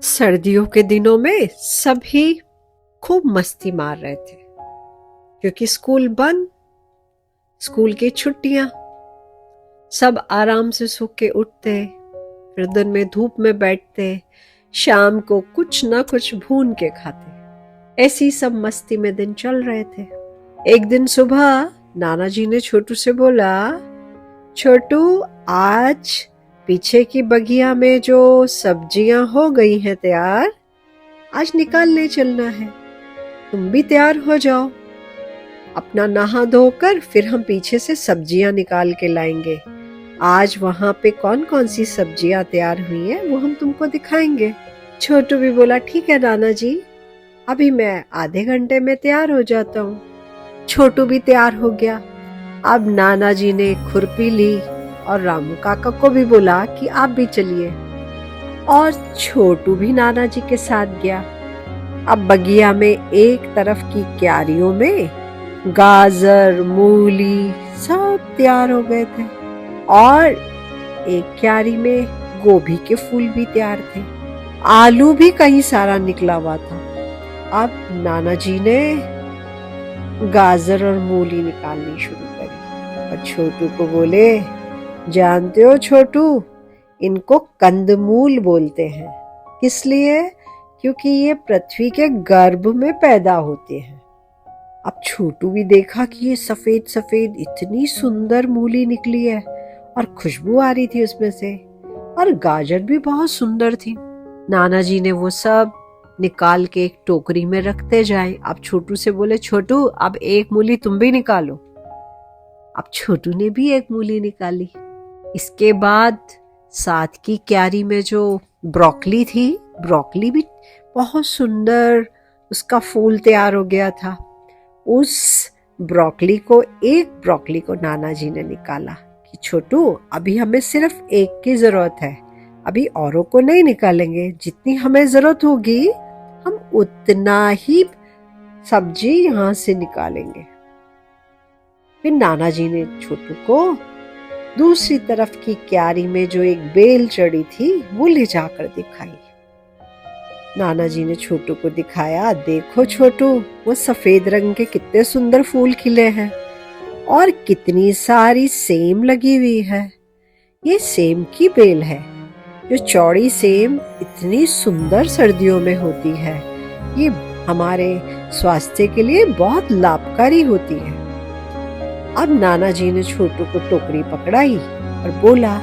सर्दियों के दिनों में सभी खूब मस्ती मार रहे थे क्योंकि स्कूल बंद, स्कूल की छुट्टियां। सब आराम से सो के उठते, फिर दिन में धूप में बैठते, शाम को कुछ ना कुछ भून के खाते। ऐसी सब मस्ती में दिन चल रहे थे। एक दिन सुबह नाना जी ने छोटू से बोला, छोटू, आज पीछे की बगिया में जो सब्जियां हो गई हैं तैयार, आज निकालने चलना है। तुम भी तैयार हो जाओ। अपना नहा धोकर फिर हम पीछे से सब्जियां निकाल के लाएंगे। आज वहां पे कौन कौन सी सब्जियां तैयार हुई हैं वो हम तुमको दिखाएंगे। छोटू भी बोला, ठीक है नाना जी, अभी मैं आधे घंटे में तैयार हो जाता हूँ। छोटू भी तैयार हो गया। अब नाना जी ने खुरपी ली और रामू काका को भी बोला कि आप भी चलिए, और छोटू भी नाना जी के साथ गया। अब बगिया में एक तरफ की क्यारियों में गाजर, मूली सब तैयार हो गए थे, और एक क्यारी में गोभी के फूल भी तैयार थे। आलू भी कहीं सारा निकला हुआ था। अब नाना जी ने गाजर और मूली निकालनी शुरू करी और छोटू को बोले, जानते हो छोटू, इनको कंदमूल बोलते हैं। किस लिए? क्योंकि ये पृथ्वी के गर्भ में पैदा होते हैं। अब छोटू भी देखा कि ये सफेद सफेद इतनी सुंदर मूली निकली है और खुशबू आ रही थी उसमें से, और गाजर भी बहुत सुंदर थी। नाना जी ने वो सब निकाल के एक टोकरी में रखते जाए। अब छोटू से बोले, छोटू, अब एक मूली तुम भी निकालो। अब छोटू ने भी एक मूली निकाली। इसके बाद साथ की क्यारी में जो ब्रोकली थी, ब्रोकली भी बहुत सुंदर, उसका फूल तैयार हो गया था। उस एक ब्रोकली को नाना जी ने निकाला कि छोटू, अभी हमें सिर्फ एक की जरूरत है, अभी औरों को नहीं निकालेंगे। जितनी हमें जरूरत होगी हम उतना ही सब्जी यहाँ से निकालेंगे। फिर नाना जी ने छोटू को दूसरी तरफ की क्यारी में जो एक बेल चढ़ी थी वो ले जाकर दिखाई। नाना जी ने छोटू को दिखाया, देखो छोटू, वो सफेद रंग के कितने सुंदर फूल खिले हैं और कितनी सारी सेम लगी हुई है। ये सेम की बेल है। जो चौड़ी सेम इतनी सुंदर सर्दियों में होती है, ये हमारे स्वास्थ्य के लिए बहुत लाभकारी होती है। अब नाना जी ने छोटू को टोकरी पकड़ाई और बोला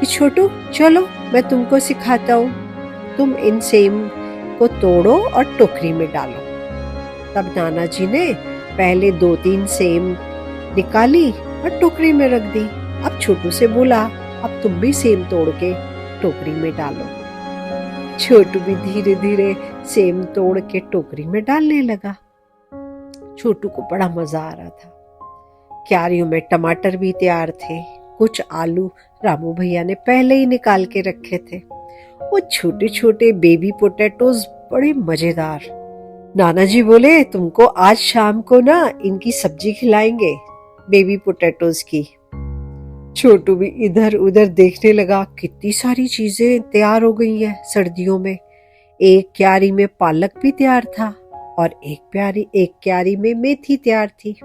कि छोटू, चलो मैं तुमको सिखाता हूँ। तुम इन सेम को तोड़ो और टोकरी में डालो। तब नाना जी ने पहले 2-3 सेम निकाली और टोकरी में रख दी। अब छोटू से बोला, अब तुम भी सेम तोड़ के टोकरी में डालो। छोटू भी धीरे धीरे सेम तोड़ के टोकरी में डालने लगा। छोटू को बड़ा मजा आ रहा था। क्यारियों में टमाटर भी तैयार थे, कुछ आलू रामू भैया ने पहले ही निकाल के रखे थे। वो छोटे छोटे बेबी पोटैटोज बड़े मजेदार। नाना जी बोले, तुमको आज शाम को ना इनकी सब्जी खिलाएंगे, बेबी पोटैटोज की। छोटू भी इधर उधर देखने लगा, कितनी सारी चीजें तैयार हो गई हैं सर्दियों में। एक क्यारी में पालक भी तैयार था और एक क्यारी में मेथी तैयार थी।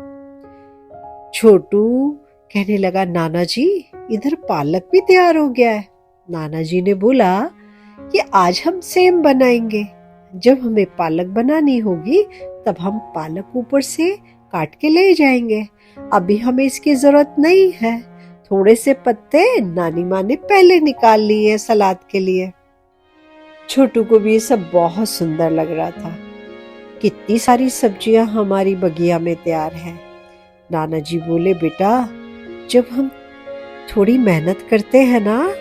छोटू कहने लगा, नाना जी, इधर पालक भी तैयार हो गया है। नाना जी ने बोला कि आज हम सेम बनाएंगे। जब हमें पालक बनानी होगी तब हम पालक ऊपर से काट के ले जाएंगे। अभी हमें इसकी जरूरत नहीं है। थोड़े से पत्ते नानी माँ ने पहले निकाल लिए हैं सलाद के लिए। छोटू को भी ये सब बहुत सुंदर लग रहा था। कितनी सारी सब्जियां हमारी बगिया में तैयार हैं। नाना जी बोले, बेटा, जब हम थोड़ी मेहनत करते हैं ना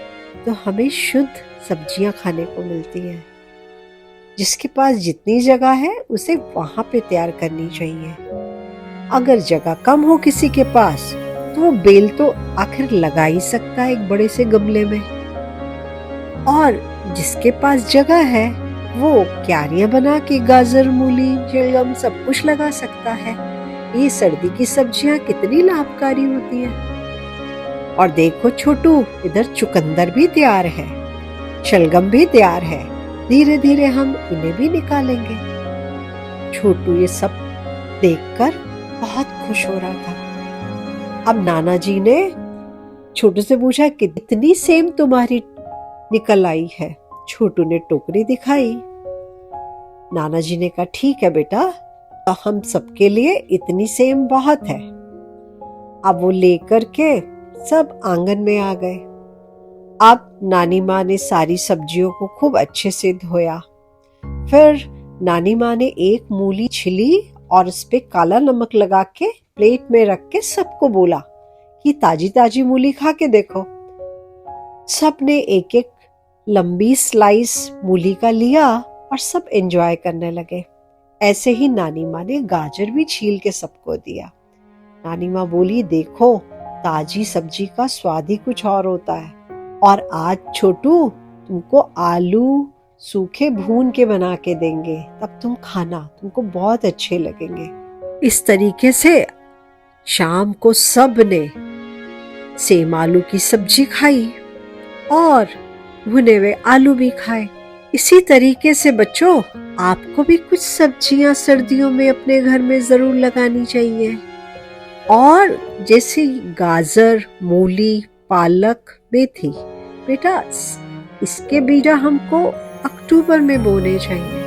तो हमें शुद्ध सब्जियां खाने को मिलती हैं। जिसके पास जितनी जगह है उसे वहां पे तैयार करनी चाहिए। अगर जगह कम हो किसी के पास तो वो बेल तो आखिर लगा ही सकता है एक बड़े से गमले में, और जिसके पास जगह है वो क्यारियां बना के गाजर, मूली, शलगम सब कुछ लगा सकता है। ये सर्दी की सब्जियां कितनी लाभकारी होती हैं। और देखो छोटू, इधर चुकंदर भी तैयार है, शलगम भी तैयार है, धीरे धीरे हम इन्हें भी निकालेंगे। छोटू ये सब देखकर बहुत खुश हो रहा था। अब नाना जी ने छोटू से पूछा, कितनी सेम तुम्हारी निकल आई है? छोटू ने टोकरी दिखाई। नाना जी ने कहा, ठीक है बेटा, तो हम सबके लिए इतनी सेम बहुत है। अब वो लेकर के सब आंगन में आ गए। अब नानी माँ ने सारी सब्जियों को खूब अच्छे से धोया। फिर नानी माँ ने एक मूली छिली और उस पे काला नमक लगा के प्लेट में रख के सबको बोला कि ताजी ताजी मूली खा के देखो। सबने एक एक लंबी स्लाइस मूली का लिया और सब एंजॉय करने लगे। ऐसे ही नानी माँ ने गाजर भी छील के सबको दिया। नानी माँ बोली, देखो ताजी सब्जी का स्वाद ही कुछ और होता है। और आज छोटू तुमको आलू सूखे भून के बना के देंगे, तब तुम खाना, तुमको बहुत अच्छे लगेंगे। इस तरीके से शाम को सब ने सेम आलू की सब्जी खाई और भुने हुए आलू भी खाए। इसी तरीके से बच्चों, आपको भी कुछ सब्जियां सर्दियों में अपने घर में जरूर लगानी चाहिए। और जैसे गाजर, मूली, पालक, मेथी, बेटा इसके बीजा हमको अक्टूबर में बोने चाहिए।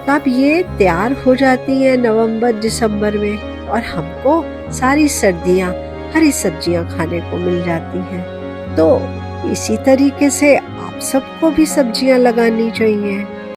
तब ये तैयार हो जाती है नवंबर दिसंबर में और हमको सारी सर्दियां हरी सब्जियां खाने को मिल जाती हैं। तो इसी तरीके से आप सबको भी सब्जियां लगानी चाहिए।